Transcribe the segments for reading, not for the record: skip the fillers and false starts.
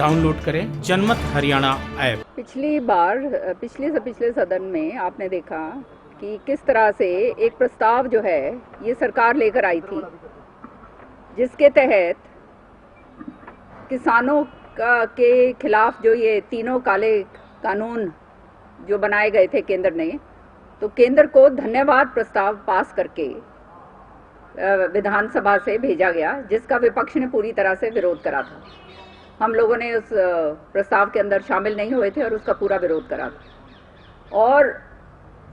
Download करें जनमत Haryana app. पिछले से पिछले सदन में आपने देखा कि किस तरह से एक प्रस्ताव जो है ये सरकार लेकर आई थी, जिसके तहत किसानों के खिलाफ जो ये तीनों काले कानून जो बनाए गए थे केंद्र ने, तो केंद्र को धन्यवाद प्रस्ताव पास करके विधानसभा से भेजा गया, जिसका विपक्ष ने पूरी तरह से विरोध करा था। हम लोगों ने उस प्रस्ताव के अंदर शामिल नहीं हुए थे और उसका पूरा विरोध करा था। और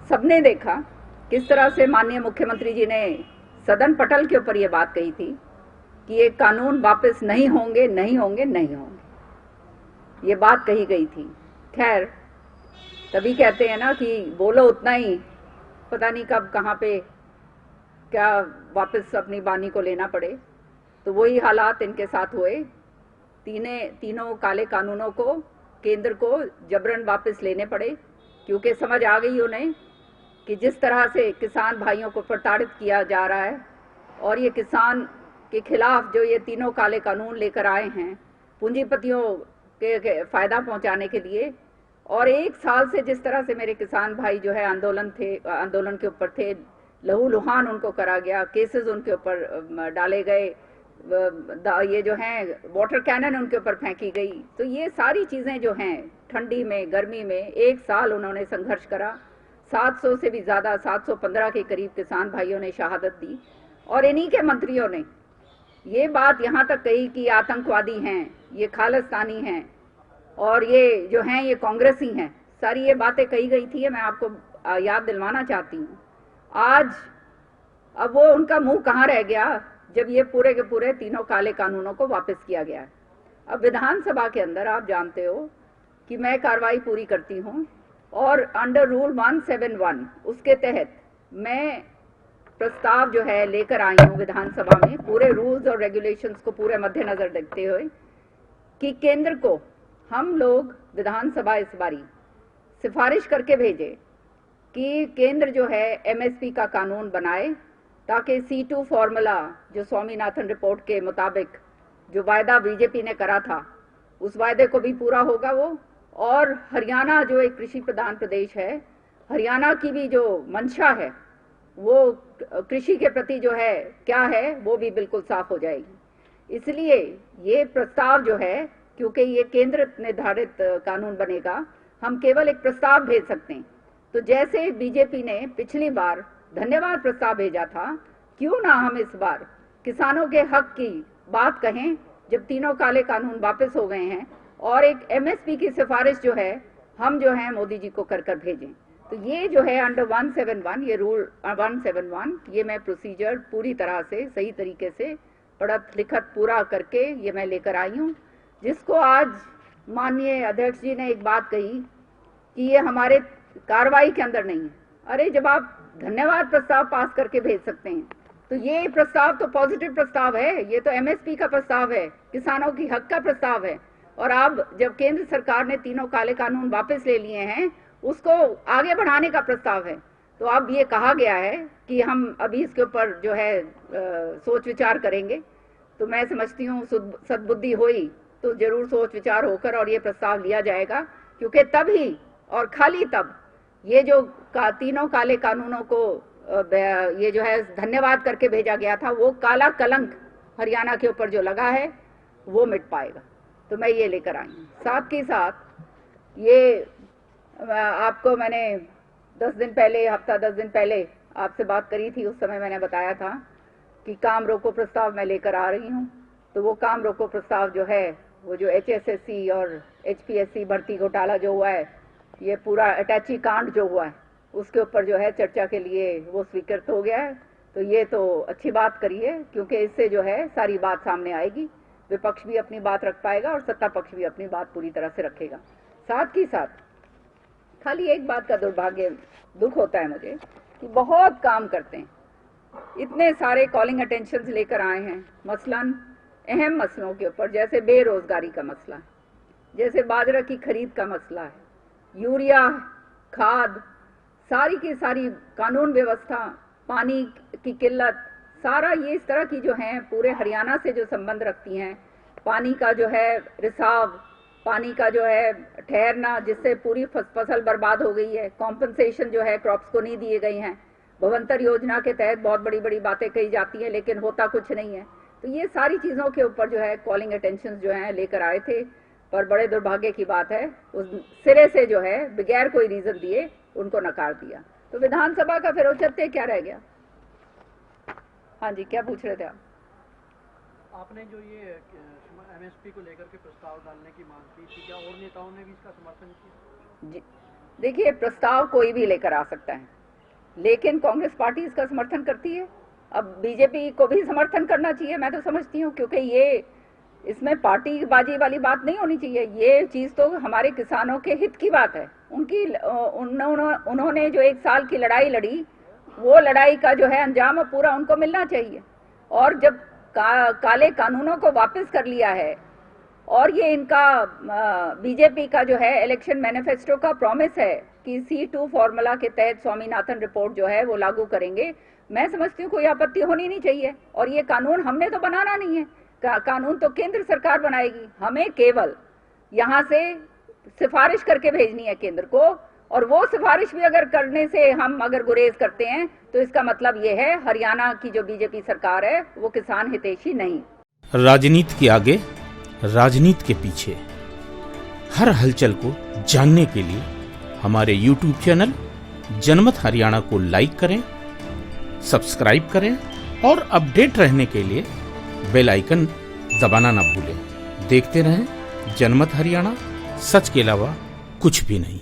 सबने देखा किस तरह से माननीय मुख्यमंत्री जी ने सदन पटल के ऊपर ये बात कही थी कि ये कानून वापस नहीं होंगे, नहीं होंगे, नहीं होंगे, ये बात कही गई थी। खैर, तभी कहते हैं ना कि बोलो उतना ही, पता नहीं कब कहाँ पे क्या वापस अपनी बानी को लेना पड़े। तो वही हालात इनके साथ हुए। तीनों काले कानूनों को केंद्र को जबरन वापस लेने पड़े, क्योंकि समझ आ गई उन्हें कि जिस तरह से किसान भाइयों को प्रताड़ित किया जा रहा है और ये किसान के खिलाफ जो ये तीनों काले कानून लेकर आए हैं पूंजीपतियों के फायदा पहुंचाने के लिए। और एक साल से जिस तरह से मेरे किसान भाई जो है आंदोलन के ऊपर थे, लहूलुहान उनको करा गया, केसेस उनके ऊपर डाले गए, ये जो हैं वाटर कैनन उनके ऊपर फेंकी गई। तो ये सारी चीज़ें जो हैं, ठंडी में गर्मी में एक साल उन्होंने संघर्ष करा। 700 से भी ज़्यादा, 715 के करीब किसान भाइयों ने शहादत दी। और इन्हीं के मंत्रियों ने ये बात यहाँ तक कही कि आतंकवादी हैं, ये खालिस्तानी हैं और ये जो हैं ये कांग्रेसी हैं। सारी ये बातें कही गई थी, मैं आपको याद दिलवाना चाहती हूँ। आज अब वो उनका मुंह कहाँ रह गया जब ये पूरे के पूरे तीनों काले कानूनों को वापस किया गया है। अब विधानसभा के अंदर आप जानते हो कि मैं कार्रवाई पूरी करती हूँ और अंडर रूल 171 उसके तहत मैं प्रस्ताव जो है लेकर आई हूँ विधानसभा में, पूरे रूल्स और रेगुलेशंस को पूरे मद्देनजर देखते हुए, कि केंद्र को हम लोग विधानसभा इस बारी सिफारिश करके भेजे कि केंद्र जो है एमएसपी का कानून बनाए, ताकि C2 फॉर्मूला जो स्वामीनाथन रिपोर्ट के मुताबिक जो वायदा बीजेपी ने करा था उस वायदे को भी पूरा होगा वो। और हरियाणा जो एक कृषि प्रधान प्रदेश है, हरियाणा की भी जो मंशा है वो कृषि के प्रति जो है क्या है वो भी बिल्कुल साफ हो जाएगी। इसलिए ये प्रस्ताव जो है, क्योंकि ये केंद्र निर्धारित कानून बनेगा, हम केवल एक प्रस्ताव भेज सकते हैं। तो जैसे बीजेपी ने पिछली बार धन्यवाद प्रस्ताव भेजा था, क्यों ना हम इस बार किसानों के हक की बात कहें, जब तीनों काले कानून वापस हो गए हैं, और एक एमएसपी की सिफारिश जो है हम जो है मोदी जी को कर कर भेजें। तो ये जो है अंडर 171, ये रूल 171, ये मैं प्रोसीजर पूरी तरह से सही तरीके से पढ़त लिखत पूरा करके ये मैं लेकर आई हूँ, जिसको आज माननीय अध्यक्ष जी ने एक बात कही कि ये हमारे कार्रवाई के अंदर नहीं है। अरे, जब आप धन्यवाद प्रस्ताव पास करके भेज सकते हैं तो ये प्रस्ताव तो पॉजिटिव प्रस्ताव है, ये तो एमएसपी का प्रस्ताव है, किसानों की हक का प्रस्ताव है। और अब जब केंद्र सरकार ने तीनों काले कानून वापस ले लिए हैं, उसको आगे बढ़ाने का प्रस्ताव है। तो अब ये कहा गया है कि हम अभी इसके ऊपर जो है सोच विचार करेंगे। तो मैं समझती हूँ सद्बुद्धि हुई तो जरूर सोच विचार होकर और ये प्रस्ताव लिया जाएगा, क्योंकि तभी और खाली तब ये जो तीनों काले कानूनों को ये जो है धन्यवाद करके भेजा गया था, वो काला कलंक हरियाणा के ऊपर जो लगा है वो मिट पाएगा। तो मैं ये लेकर आई हूँ। साथ ही साथ ये आपको मैंने 10 दिन पहले आपसे बात करी थी। उस समय मैंने बताया था कि काम रोको प्रस्ताव मैं लेकर आ रही हूँ। तो वो काम रोको प्रस्ताव जो है, वो जो HSSC और HPSC भर्ती घोटाला जो हुआ है, ये पूरा अटैची कांड जो हुआ है, उसके ऊपर जो है चर्चा के लिए वो स्वीकृत हो गया है। तो ये तो अच्छी बात करी है, क्योंकि इससे जो है सारी बात सामने आएगी, विपक्ष भी अपनी बात रख पाएगा और सत्ता पक्ष भी अपनी बात पूरी तरह से रखेगा। साथ ही साथ खाली एक बात का दुख होता है मुझे कि बहुत काम करते हैं, इतने सारे कॉलिंग अटेंशन लेकर आए हैं, मसलन अहम मसलों के ऊपर, जैसे बेरोजगारी का मसला, जैसे बाजरा की खरीद का मसला है, यूरिया, खाद, सारी की सारी कानून व्यवस्था, पानी की किल्लत, सारा ये इस तरह की जो हैं पूरे हरियाणा से जो संबंध रखती हैं, पानी का जो है रिसाव, पानी का जो है ठहरना जिससे पूरी फसल बर्बाद हो गई है, कॉम्पनसेशन जो है क्रॉप्स को नहीं दिए गए हैं, भवंतर योजना के तहत बहुत बड़ी बड़ी बातें कही जाती है लेकिन होता कुछ नहीं है। तो ये सारी चीज़ों के ऊपर जो है कॉलिंग अटेंशन जो है लेकर आए थे, पर बड़े दुर्भाग्य की बात है उस सिरे से जो है बगैर कोई रीज़न दिए उनको नकार दिया। तो विधानसभा का फिर औचित्य क्या रह गया? हाँ जी, क्या पूछ रहे थे आप? आपने जो ये एमएसपी को लेकर के प्रस्ताव डालने की मांग की थी, क्या और नेताओं ने भी इसका समर्थन किया? जी देखिए, प्रस्ताव कोई भी लेकर आ सकता है, लेकिन कांग्रेस पार्टी इसका समर्थन करती है। अब बीजेपी को भी समर्थन करना चाहिए, मैं तो समझती हूँ, क्योंकि ये इसमें पार्टीबाजी वाली बात नहीं होनी चाहिए। ये चीज़ तो हमारे किसानों के हित की बात है। उन्होंने जो 1 साल की लड़ाई लड़ी, वो लड़ाई का जो है अंजाम पूरा उनको मिलना चाहिए। और जब काले कानूनों को वापस कर लिया है और ये इनका बीजेपी का जो है इलेक्शन मैनिफेस्टो का प्रॉमिस है कि C2 फॉर्मूला के तहत स्वामीनाथन रिपोर्ट जो है वो लागू करेंगे, मैं समझती हूँ कोई आपत्ति होनी नहीं चाहिए। और ये कानून हमने तो बनाना नहीं है, कानून तो केंद्र सरकार बनाएगी। हमें केवल यहाँ से सिफारिश करके भेजनी है केंद्र को, और वो सिफारिश भी अगर करने से हम अगर गुरेज करते हैं तो इसका मतलब ये है हरियाणा की जो बीजेपी सरकार है वो किसान हितैषी नहीं। राजनीति के आगे, राजनीति के पीछे, हर हलचल को जानने के लिए हमारे YouTube चैनल जनमत हरियाणा को लाइक करें, सब्सक्राइब करें और अपडेट रहने के लिए बेल आइकन दबाना ना भूलें। देखते रहें जनमत हरियाणा, सच के अलावा कुछ भी नहीं।